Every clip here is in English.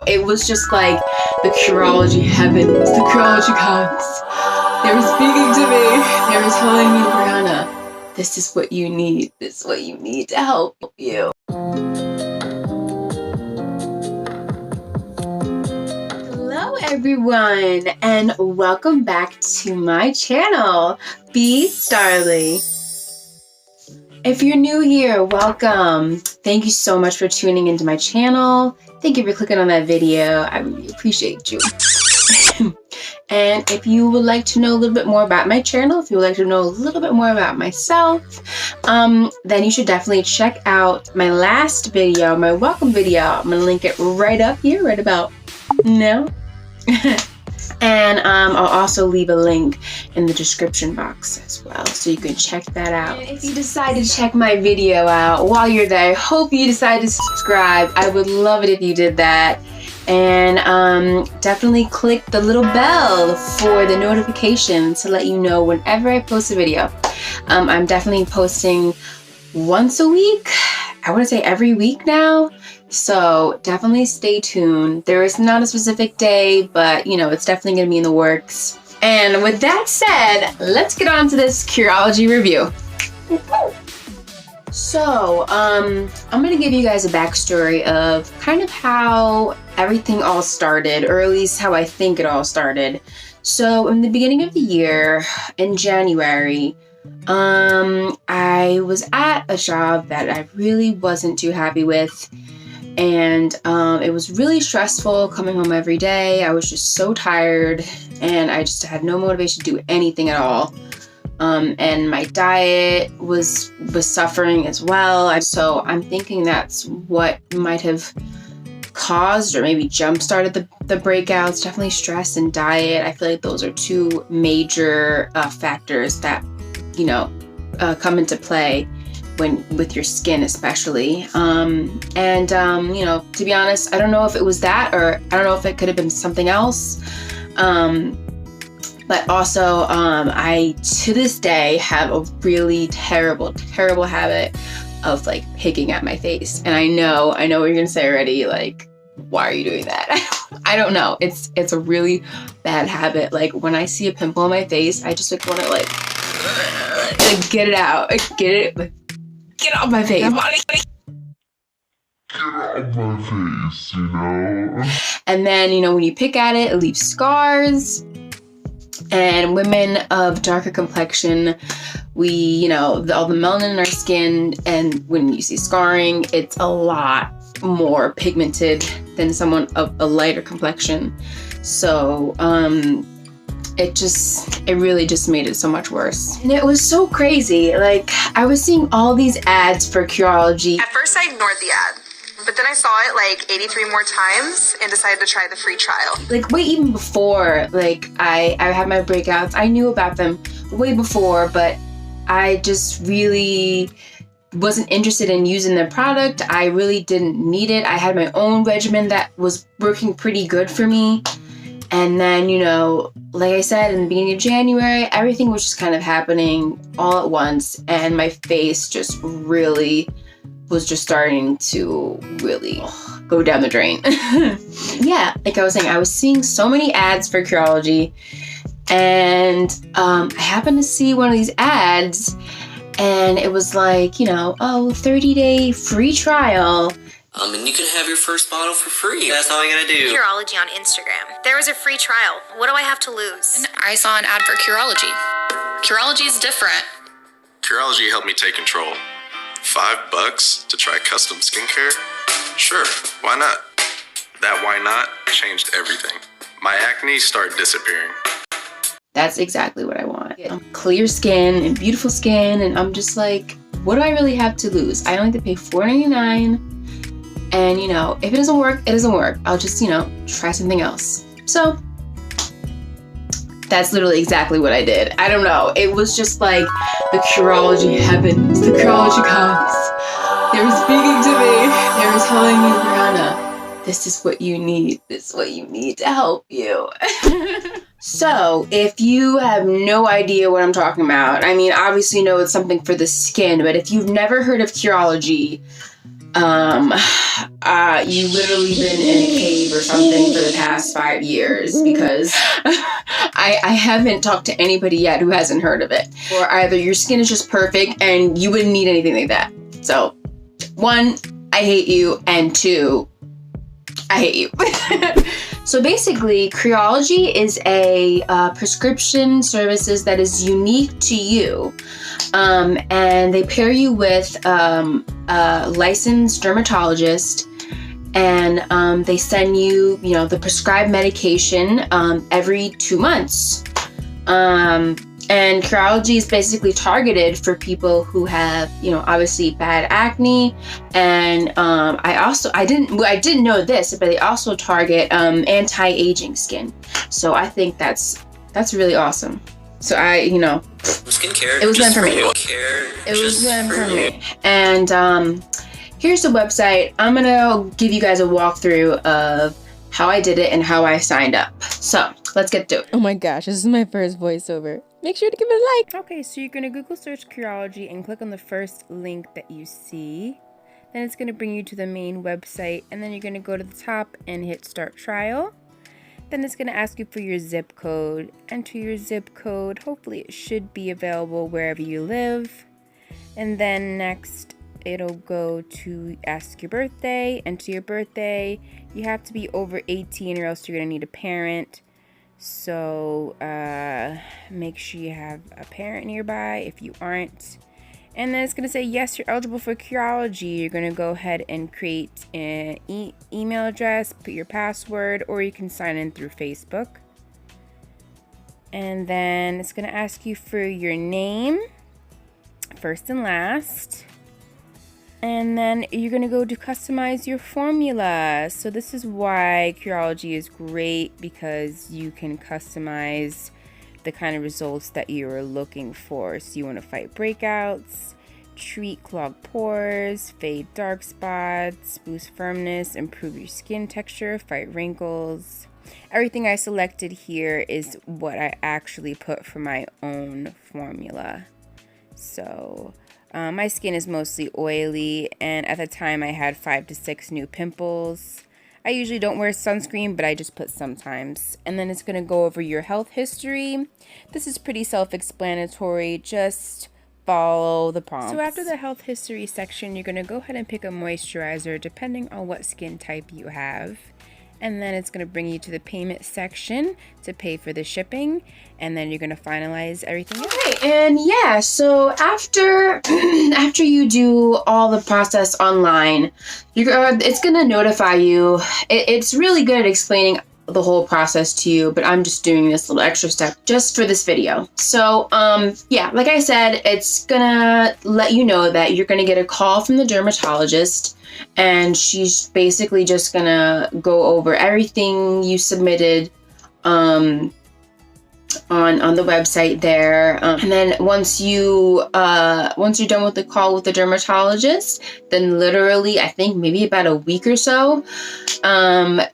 It was just like the Curology heavens, the Curology gods. They were speaking to me. They were telling me, Brianna, this is what you need. This is what you need to help you. Hello, everyone, and welcome back to my channel, B.Starly. If you're new here, welcome. Thank you so much for tuning into my channel. Thank you for clicking on that video. I really appreciate you. And if you would like to know a little bit more about my channel, if you would like to know a little bit more about myself, then you should definitely check out my last video, my welcome video. I'm gonna link it right up here, right about now. And I'll also leave a link in the description box as well, so you can check that out. And if you decide to check my video out while you're there, I hope you decide to subscribe. I would love it if you did that. And definitely click the little bell for the notifications to let you know whenever I post a video. I'm definitely posting once a week. I want to say every week now. So definitely stay tuned. There is not a specific day, but you know, it's definitely going to be in the works. And with that said, let's get on to this Curology review. So, I'm going to give you guys a backstory of kind of how everything all started, or at least how I think it all started. So in the beginning of the year, in January, I was at a job that I really wasn't too happy with. And it was really stressful coming home every day. I was just so tired and I just had no motivation to do anything at all. And my diet was suffering as well. So I'm thinking that's what might have caused or maybe jump-started the breakouts. Definitely stress and diet. I feel like those are two major factors that, you know, come into play with your skin especially. You know, to be honest, I don't know if it was that, or I don't know if it could have been something else. But also, I, to this day, have a really terrible habit of like picking at my face. And I know what you're gonna say already, like, why are you doing that? I don't know. It's a really bad habit. Like when I see a pimple on my face, I just like want to like get it out, get off my face. Get off my face, you know? And then, you know, when you pick at it, it leaves scars. And women of darker complexion, we, you know, all the melanin in our skin, and when you see scarring, it's a lot more pigmented than someone of a lighter complexion. So, it really just made it so much worse. And it was so crazy. Like, I was seeing all these ads for Curology. At first I ignored the ad, but then I saw it like 83 more times and decided to try the free trial. Like way even before, like I had my breakouts. I knew about them way before, but I just really wasn't interested in using the product. I really didn't need it. I had my own regimen that was working pretty good for me. And then, you know, like I said, in the beginning of January, everything was just kind of happening all at once. And my face just really was just starting to really go down the drain. Yeah, like I was saying, I was seeing so many ads for Curology. And I happened to see one of these ads. And it was like, you know, oh, 30-day free trial. And you can have your first bottle for free. That's all you gotta do. Curology on Instagram. There was a free trial. What do I have to lose? And I saw an ad for Curology. Curology is different. Curology helped me take control. $5 to try custom skincare? Sure, why not? That why not changed everything. My acne started disappearing. That's exactly what I want. Clear skin and beautiful skin, and I'm just like, what do I really have to lose? I only have to pay $4.99. And, you know, if it doesn't work, it doesn't work. I'll just, you know, try something else. So that's literally exactly what I did. I don't know. It was just like the Curology heavens, the Curology gods. They were speaking to me. They were telling me, Brianna, this is what you need. This is what you need to help you. So if you have no idea what I'm talking about, I mean, obviously you know it's something for the skin, but if you've never heard of Curology, you literally been in a cave or something for the past 5 years, because I haven't talked to anybody yet who hasn't heard of it. Or either your skin is just perfect and you wouldn't need anything like that. So 1, I hate you, and 2, I hate you. So basically, Curology is a prescription services that is unique to you. And they pair you with a licensed dermatologist, and they send you, the prescribed medication every 2 months. And Curology is basically targeted for people who have, obviously bad acne. And I didn't know this, but they also target anti-aging skin. So I think that's really awesome. So Skincare. it was meant for me. It was meant for me. And here's the website. I'm gonna give you guys a walkthrough of how I did it and how I signed up. So let's get to it. Oh my gosh, this is my first voiceover. Make sure to give it a like. Okay, so you're gonna Google search Curology and click on the first link that you see. Then it's gonna bring you to the main website, and then you're gonna go to the top and hit start trial. Then it's gonna ask you for your zip code. Enter your zip code. Hopefully it should be available wherever you live. And then next, it'll go to ask your birthday. Enter your birthday. You have to be over 18 or else you're gonna need a parent. So make sure you have a parent nearby if you aren't. And then it's going to say, yes, you're eligible for Curology. You're going to go ahead and create an email address, put your password, or you can sign in through Facebook. And then it's going to ask you for your name, first and last. And then you're going to go to customize your formula. So this is why Curology is great, because you can customize the kind of results that you are looking for. So you want to fight breakouts, treat clogged pores, fade dark spots, boost firmness, improve your skin texture, fight wrinkles. Everything I selected here is what I actually put for my own formula. So my skin is mostly oily, and at the time I had 5 to 6 new pimples. I usually don't wear sunscreen, but I just put sometimes. And then it's going to go over your health history. This is pretty self-explanatory. Just follow the prompts. So after the health history section, you're going to go ahead and pick a moisturizer depending on what skin type you have. And then it's going to bring you to the payment section to pay for the shipping. And then you're going to finalize everything. Okay, and yeah, so after you do all the process online, it's going to notify you. It's really good at explaining the whole process to you, but I'm just doing this little extra step just for this video. So yeah, like I said, it's gonna let you know that you're gonna get a call from the dermatologist, and she's basically just gonna go over everything you submitted on the website there, and then once you're done with the call with the dermatologist, then literally I think maybe about a week or so,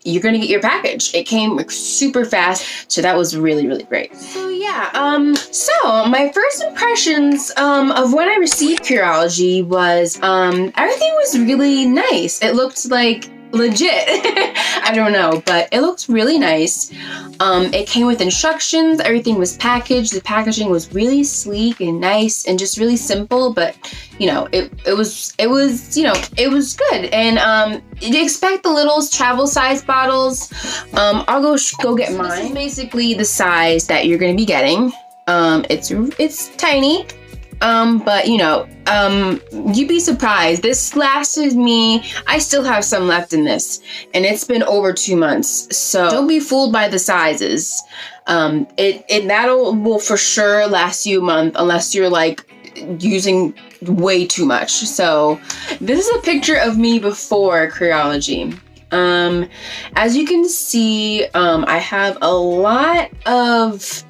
you're gonna get your package. It came super fast, so that was really, really great. So yeah, so my first impressions of when I received Curology was everything was really nice. It looked like legit. I don't know, but it looks really nice. It came with instructions. Everything was packaged. The packaging was really sleek and nice and just really simple, but you know, it was good. And you expect the little travel size bottles. I'll go get mine. This is basically the size that you're gonna be getting. It's tiny. But you know, you'd be surprised. This lasted me, I still have some left in this, and it's been over 2 months. So don't be fooled by the sizes. Will for sure last you a month unless you're like using way too much. So this is a picture of me before Curology. As you can see, I have a lot of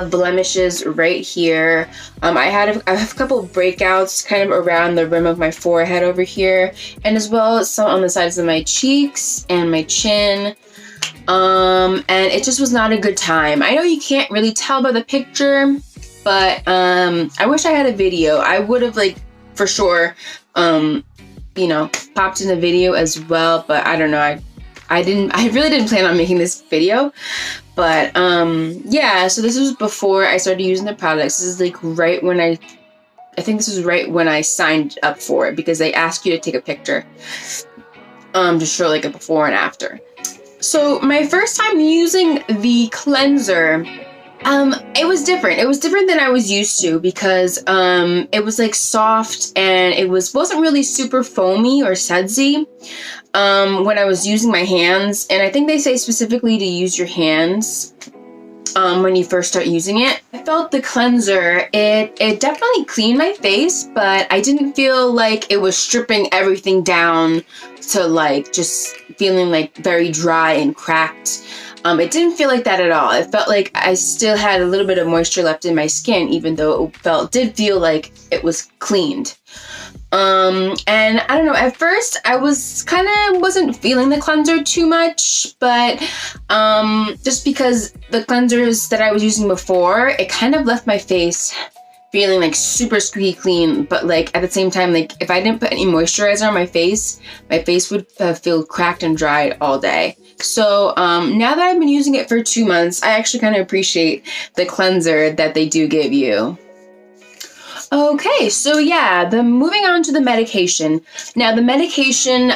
blemishes right here. I have a couple of breakouts kind of around the rim of my forehead over here, and as well as some on the sides of my cheeks and my chin. And it just was not a good time. I know you can't really tell by the picture, but I wish I had a video. I would have, like, for sure you know, popped in the video as well, but I don't know, I really didn't plan on making this video. But yeah, so this was before I started using the products. This is like right when I think this was right when I signed up for it, because they ask you to take a picture to show like a before and after. So my first time using the cleanser, it was different. It was different than I was used to, because it was like soft, and it wasn't really super foamy or sudsy when I was using my hands. And I think they say specifically to use your hands when you first start using it. I felt the cleanser, it definitely cleaned my face, but I didn't feel like it was stripping everything down to like just feeling like very dry and cracked. It didn't feel like that at all. It felt like I still had a little bit of moisture left in my skin, even though it did feel like it was cleaned. And I don't know, at first I wasn't feeling the cleanser too much, but just because the cleansers that I was using before, it kind of left my face feeling like super squeaky clean, but like at the same time, like if I didn't put any moisturizer on my face would feel cracked and dried all day. So now that I've been using it for 2 months, I actually kind of appreciate the cleanser that they do give you. Okay, so yeah, moving on to the medication. Now the medication,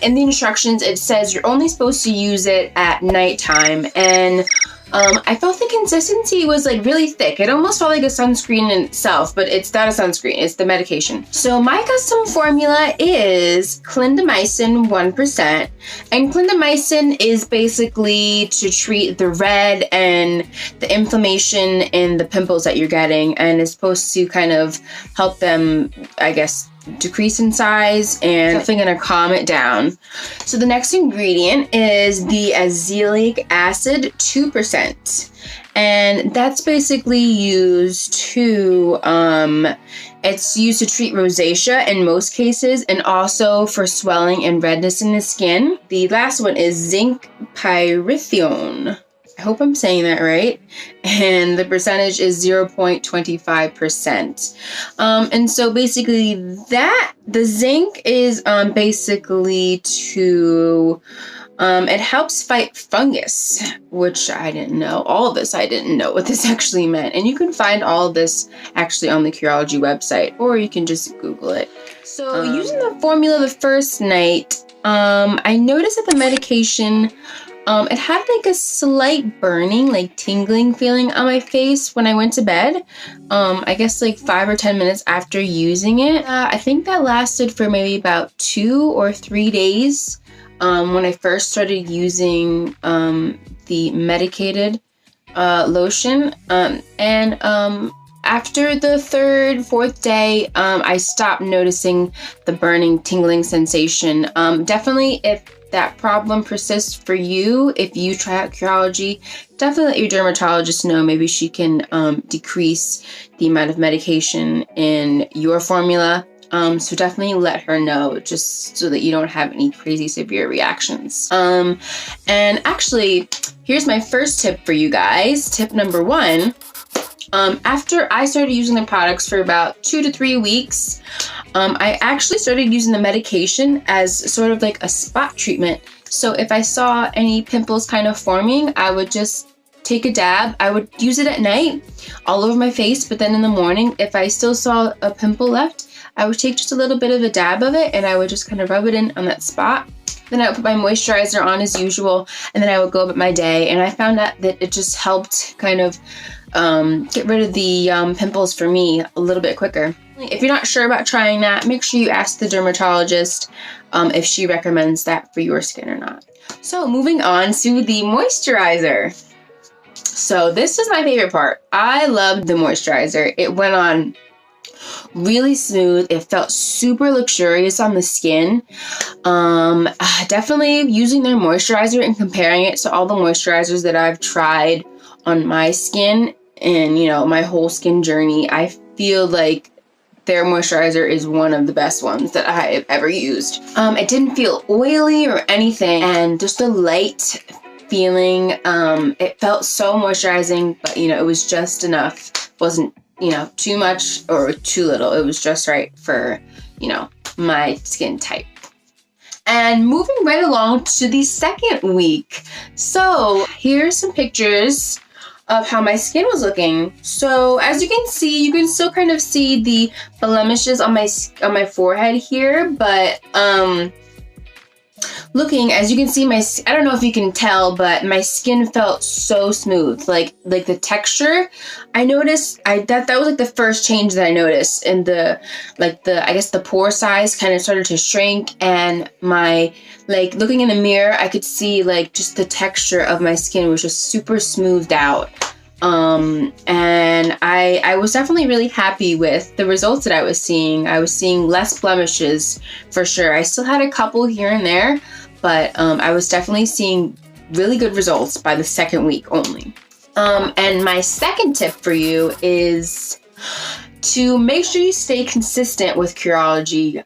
in the instructions, it says you're only supposed to use it at nighttime, and I felt the consistency was like really thick. It almost felt like a sunscreen in itself, but it's not a sunscreen, it's the medication. So my custom formula is clindamycin 1%, and clindamycin is basically to treat the red and the inflammation and the pimples that you're getting, and it's supposed to kind of help them, I guess, decrease in size, and definitely gonna calm it down. So the next ingredient is the azelaic acid 2%, and that's basically used to it's used to treat rosacea in most cases, and also for swelling and redness in the skin. The last one is zinc pyrithione. I hope I'm saying that right. And the percentage is 0.25%. And so basically the zinc is basically to, it helps fight fungus, which I didn't know. All of this, I didn't know what this actually meant. And you can find all of this actually on the Curology website, or you can just Google it. So using the formula the first night, I noticed that the medication, it had like a slight burning, like tingling feeling on my face when I went to bed. I guess like 5 or 10 minutes after using it. I think that lasted for maybe about 2 or 3 days when I first started using the medicated lotion. After the 3rd, 4th day, I stopped noticing the burning, tingling sensation. Definitely, if that problem persists for you, if you try out Curology, definitely let your dermatologist know. Maybe she can decrease the amount of medication in your formula. So definitely let her know, just so that you don't have any crazy severe reactions. And actually, here's my first tip for you guys. Tip number 1. After I started using the products for about 2 to 3 weeks, I actually started using the medication as sort of like a spot treatment. So if I saw any pimples kind of forming, I would just take a dab. I would use it at night all over my face, but then in the morning, if I still saw a pimple left, I would take just a little bit of a dab of it, and I would just kind of rub it in on that spot. Then I would put my moisturizer on as usual, and then I would go about my day. And I found out that it just helped kind of get rid of the pimples for me a little bit quicker. If you're not sure about trying that, make sure you ask the dermatologist if she recommends that for your skin or not. So moving on to the moisturizer. So this is my favorite part. I love the moisturizer. It went on really smooth. It felt super luxurious on the skin. Definitely using their moisturizer and comparing it to all the moisturizers that I've tried on my skin and, you know, my whole skin journey, I feel like their moisturizer is one of the best ones that I have ever used. It didn't feel oily or anything, and just a light feeling. It felt so moisturizing, but, you know, it was just enough. It wasn't, you know, too much or too little. It was just right for, you know, my skin type. And moving right along to the second week. So here's some pictures of how my skin was looking. So as you can see, you can still kind of see the blemishes on my forehead here, but looking, as you can see, I don't know if you can tell, but my skin felt so smooth. Like the texture, I noticed, that was like the first change that I noticed. And I guess the pore size kind of started to shrink, and looking in the mirror, I could see like just the texture of my skin was just super smoothed out. And I was definitely really happy with the results that I was seeing. I was seeing less blemishes for sure. I still had a couple here and there, but I was definitely seeing really good results by the second week only. And my second tip for you is to make sure you stay consistent with Curology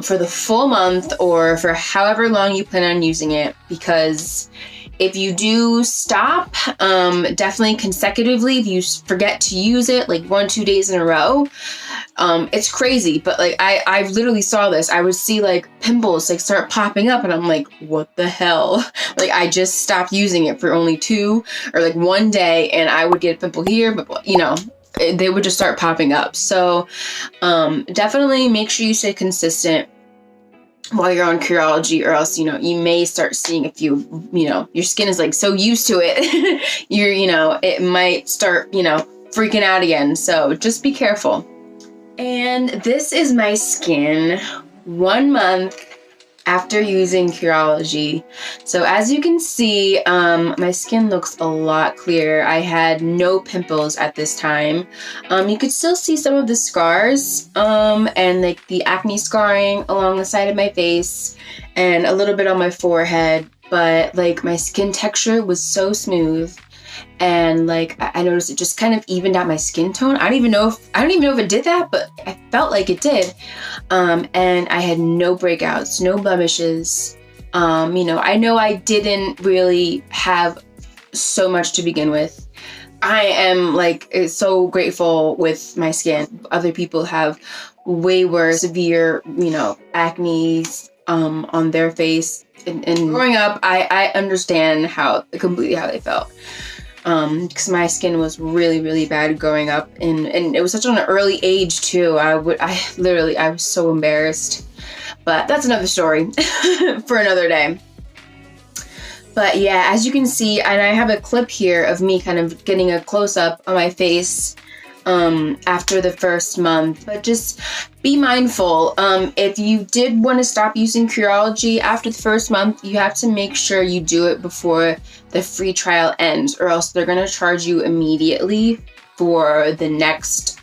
for the full month or for however long you plan on using it, because if you do stop, definitely consecutively, if you forget to use it like 1-2 days in a row, it's crazy. But like I literally saw this. I would see like pimples like start popping up, and I'm like, what the hell? Like I just stopped using it for only 2 or like 1 day, and I would get a pimple here, but they would just start popping up. So definitely make sure you stay consistent while you're on Curology, or else, you may start seeing a few, your skin is like so used to it, it might start, freaking out again. So just be careful. And this is my skin 1 month after using Curology. So as you can see, my skin looks a lot clearer. I had no pimples at this time. You could still see some of the scars and like the acne scarring along the side of my face and a little bit on my forehead, but like my skin texture was so smooth. And like I noticed it just kind of evened out my skin tone. I don't even know if it did that, but I felt like it did. And I had no breakouts, no blemishes. I know I didn't really have so much to begin with. I am like so grateful with my skin. Other people have way worse severe, acne on their face. And growing up, I understand completely how they felt. Because my skin was really, really bad growing up, and it was such an early age too. I was so embarrassed, but that's another story for another day. But yeah, as you can see, and I have a clip here of me kind of getting a close-up on my face after the first month. But just be mindful. If you did want to stop using Curology after the first month, you have to make sure you do it before the free trial ends, or else they're going to charge you immediately for the next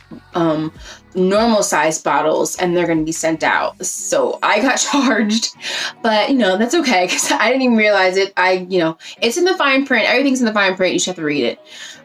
normal size bottles, and they're going to be sent out. So I got charged, but that's okay, because I didn't even realize it. It's in the fine print. Everything's in the fine print. You just have to read it.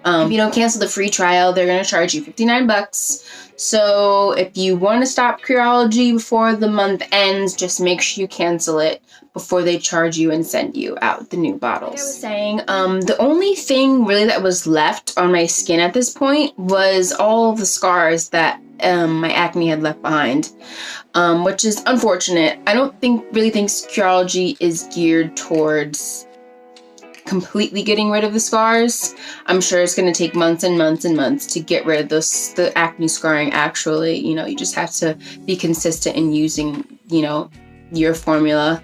If you don't cancel the free trial, they're going to charge you $59. So if you want to stop Curology before the month ends, just make sure you cancel it before they charge you and send you out the new bottles. Like I was saying, the only thing really that was left on my skin at this point was all the scars that my acne had left behind, which is unfortunate. I don't really think Curology is geared towards completely getting rid of the scars. I'm sure it's going to take months and months and months to get rid of the acne scarring. Actually, you just have to be consistent in using, your formula.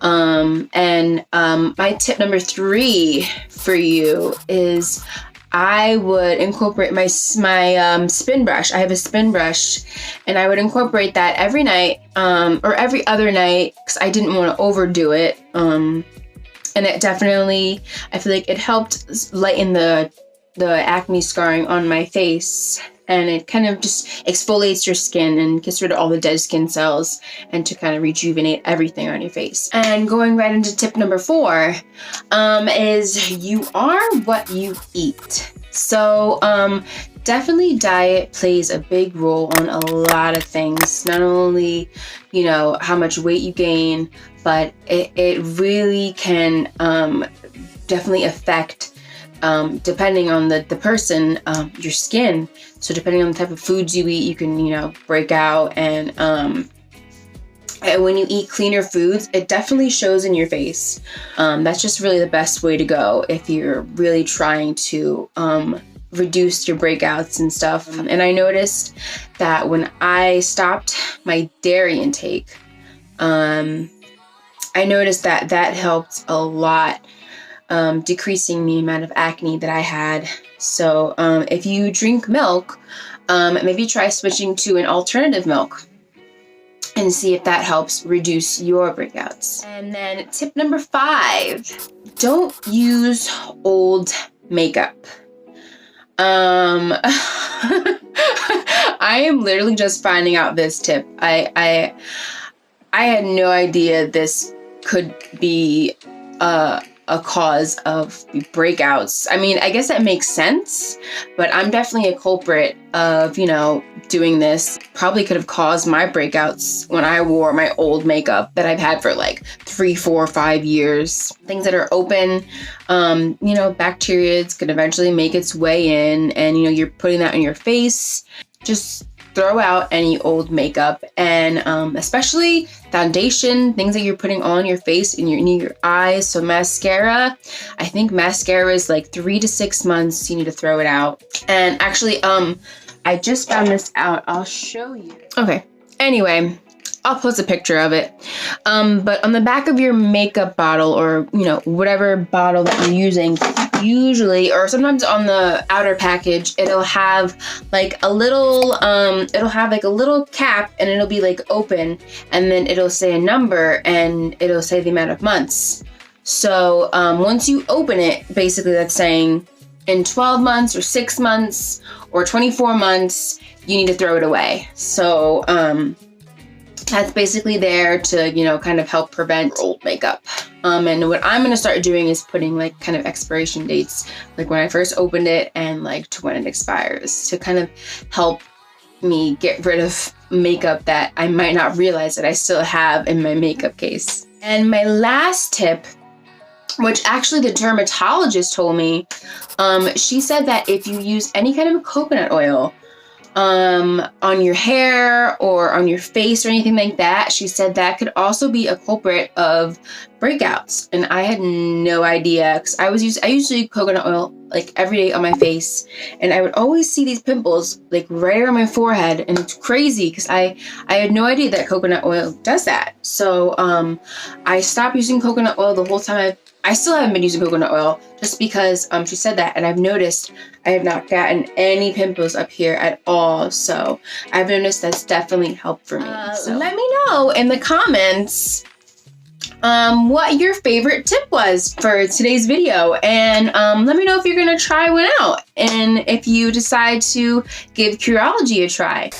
And my tip number 3 for you is I would incorporate my spin brush. I have a spin brush, and I would incorporate that every night or every other night, because I didn't want to overdo it. And it definitely, I feel like it helped lighten the acne scarring on my face, and it kind of just exfoliates your skin and gets rid of all the dead skin cells, and to kind of rejuvenate everything on your face. And going right into tip number 4 is you are what you eat. So definitely diet plays a big role on a lot of things. Not only, how much weight you gain, but it really can definitely affect, depending on the person, your skin. So depending on the type of foods you eat, you can, break out and And when you eat cleaner foods, it definitely shows in your face. That's just really the best way to go if you're really trying to reduce your breakouts and stuff. And I noticed that when I stopped my dairy intake, I noticed that that helped a lot, decreasing the amount of acne that I had. So if you drink milk, maybe try switching to an alternative milk and see if that helps reduce your breakouts. And then tip number 5, don't use old makeup. I am literally just finding out this tip. I had no idea this could be a cause of breakouts. I mean, I guess that makes sense, but I'm definitely a culprit of, you know, doing this. Probably could have caused my breakouts when I wore my old makeup that I've had for like 3, 4, 5 years. Things that are open, you know, bacteria could eventually make its way in, and, you know, you're putting that on your face. Just throw out any old makeup, and especially foundation, things that you're putting on your face and your eyes. So mascara, I think mascara is like 3 to 6 months. You need to throw it out. And actually, I just found this out. I'll show you. Okay. Anyway, I'll post a picture of it. But on the back of your makeup bottle, or, you know, whatever bottle that you're using, usually, or sometimes on the outer package, it'll have like a little, cap, and it'll be like open, and then it'll say a number, and it'll say the amount of months. So once you open it, basically that's saying in 12 months or 6 months or 24 months, you need to throw it away. So that's basically there to, you know, kind of help prevent old makeup. And what I'm going to start doing is putting like kind of expiration dates, like when I first opened it and like to when it expires, to kind of help me get rid of makeup that I might not realize that I still have in my makeup case. And my last tip, which actually the dermatologist told me, she said that if you use any kind of coconut oil on your hair or on your face or anything like that, she said that could also be a culprit of breakouts. And I had no idea, because I used to use coconut oil like every day on my face, and I would always see these pimples like right around my forehead, and it's crazy because I had no idea that coconut oil does that. So I stopped using coconut oil the whole time. I still haven't been using coconut oil, just because she said that, and I've noticed I have not gotten any pimples up here at all. So I've noticed that's definitely helped for me. So let me know in the comments what your favorite tip was for today's video, and let me know if you're gonna try one out, and if you decide to give Curology a try.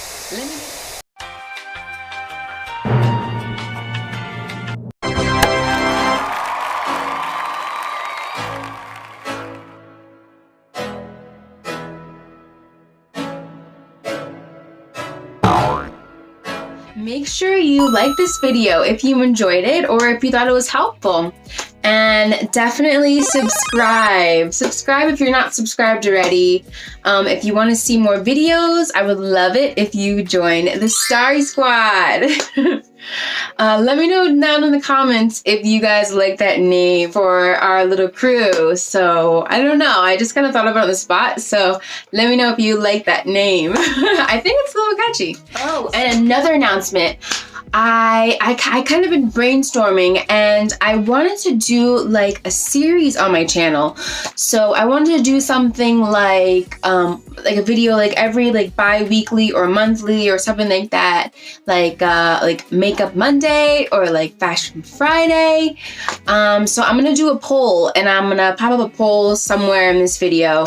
Make sure you like this video if you enjoyed it, or if you thought it was helpful. And definitely subscribe. Subscribe if you're not subscribed already. If you want to see more videos, I would love it if you join the Starry Squad. Let me know down in the comments if you guys like that name for our little crew. So I don't know, I just kind of thought about it on the spot. So let me know if you like that name. I think it's a little catchy. Oh, and another announcement. I kind of been brainstorming, and I wanted to do like a series on my channel. So I wanted to do something like a video like every like bi-weekly or monthly or something like that, like Makeup Monday or like Fashion Friday. So I'm gonna do a poll, and I'm gonna pop up a poll somewhere in this video,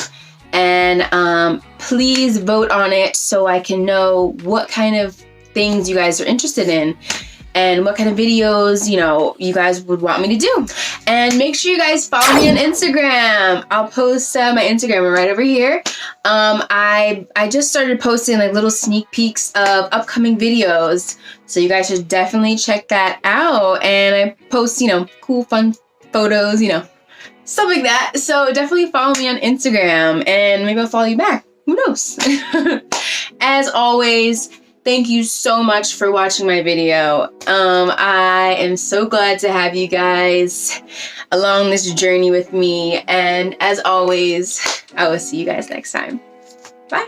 and please vote on it so I can know what kind of things you guys are interested in, and what kind of videos, you know, you guys would want me to do. And make sure you guys follow me on Instagram. I'll post my Instagram right over here. I just started posting like little sneak peeks of upcoming videos, so you guys should definitely check that out. And I post, you know, cool, fun photos, you know, stuff like that. So definitely follow me on Instagram, and maybe I'll follow you back. Who knows? As always, thank you so much for watching my video. I am so glad to have you guys along this journey with me. And as always, I will see you guys next time. Bye.